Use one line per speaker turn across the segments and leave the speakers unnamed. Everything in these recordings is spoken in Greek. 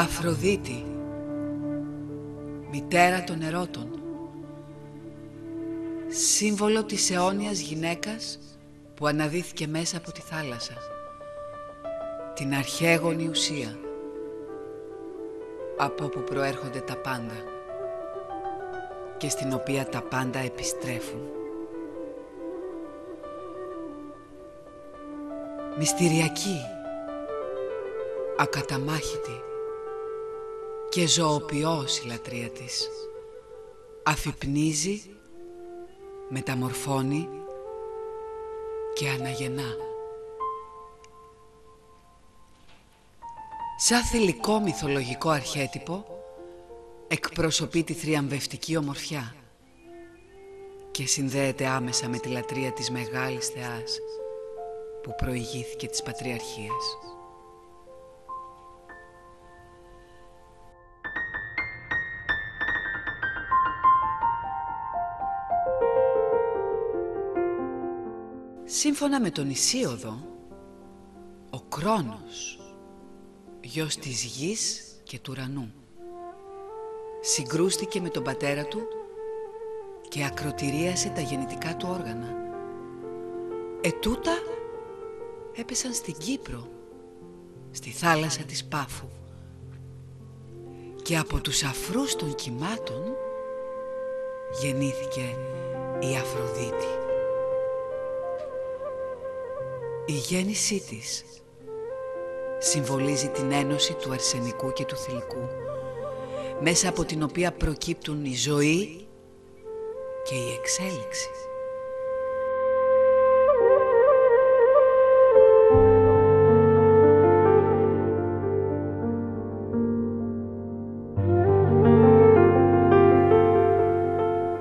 Αφροδίτη, μητέρα των ερώτων, σύμβολο της αιώνιας γυναίκας που αναδύθηκε μέσα από τη θάλασσα, την αρχαίγονη ουσία, από όπου προέρχονται τα πάντα και στην οποία τα πάντα επιστρέφουν. Μυστηριακή, ακαταμάχητη και ζωοποιός η λατρεία της. Αφυπνίζει, μεταμορφώνει και αναγεννά. Σαν θηλυκό μυθολογικό αρχέτυπο εκπροσωπεί τη θριαμβευτική ομορφιά και συνδέεται άμεσα με τη λατρεία της μεγάλης θεάς που προηγήθηκε της πατριαρχίας. Σύμφωνα με τον Ησίοδο, ο Κρόνος, γιος της γης και του ουρανού, συγκρούστηκε με τον πατέρα του και ακροτηρίασε τα γεννητικά του όργανα. Ετούτα έπεσαν στην Κύπρο, στη θάλασσα της Πάφου, και από τους αφρούς των κυμάτων γεννήθηκε η Αφροδίτη. Η γέννησή της συμβολίζει την ένωση του αρσενικού και του θηλυκού, μέσα από την οποία προκύπτουν η ζωή και η εξέλιξη.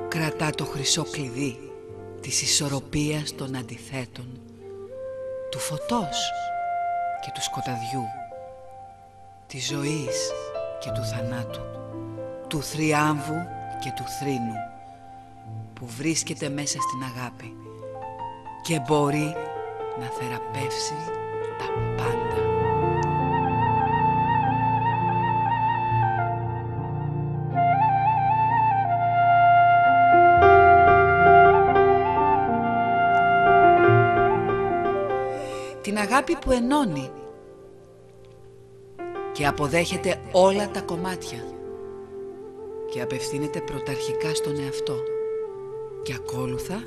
Κρατά το χρυσό κλειδί της ισορροπίας των αντιθέτων, του φωτός και του σκοταδιού, της ζωής και του θανάτου, του θριάμβου και του θρήνου, που βρίσκεται μέσα στην αγάπη και μπορεί να θεραπεύσει τα πάντα. Την αγάπη που ενώνει και αποδέχεται όλα τα κομμάτια και απευθύνεται πρωταρχικά στον εαυτό και ακόλουθα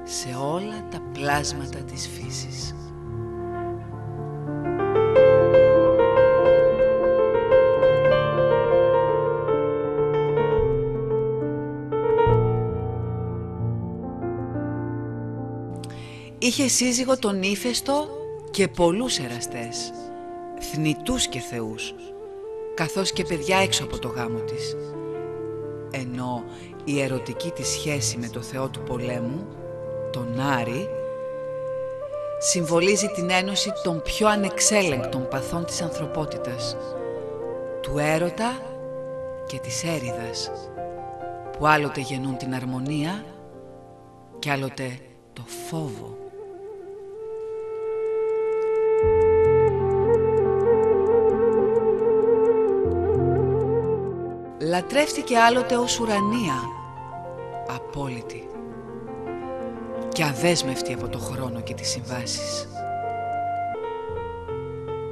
σε όλα τα πλάσματα της φύσης. Είχε σύζυγο τον Ήφαιστο και πολλούς εραστές, θνητούς και θεούς, καθώς και παιδιά έξω από το γάμο της, ενώ η ερωτική της σχέση με το θεό του πολέμου, τον Άρη, συμβολίζει την ένωση των πιο ανεξέλεγκτων παθών της ανθρωπότητας, του έρωτα και της έρηδας, που άλλοτε γεννούν την αρμονία και άλλοτε το φόβο. Λατρεύτηκε άλλοτε ως ουρανία, απόλυτη και αδέσμευτη από το χρόνο και τις συμβάσεις,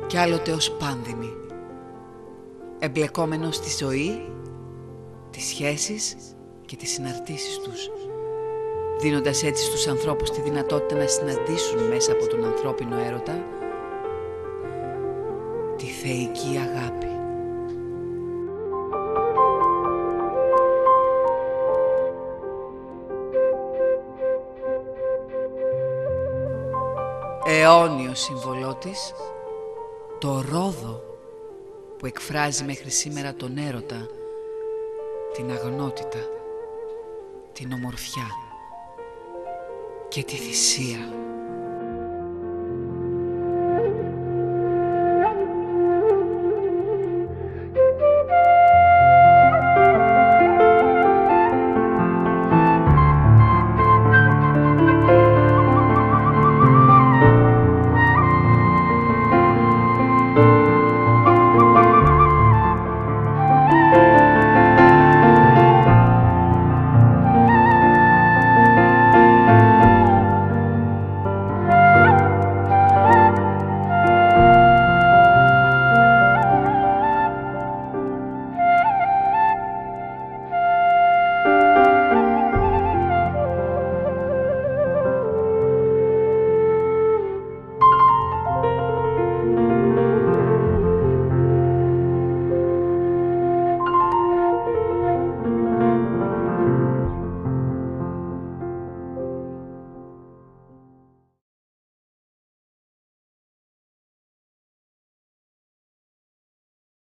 και άλλοτε ως πάνδημη, εμπλεκόμενος στη ζωή, τις σχέσεις και τις συναρτήσεις τους, δίνοντας έτσι στους ανθρώπους τη δυνατότητα να συναντήσουν μέσα από τον ανθρώπινο έρωτα τη θεϊκή αγάπη. Αιώνιο σύμβολό της, το ρόδο που εκφράζει μέχρι σήμερα τον έρωτα, την αγνότητα, την ομορφιά και τη θυσία.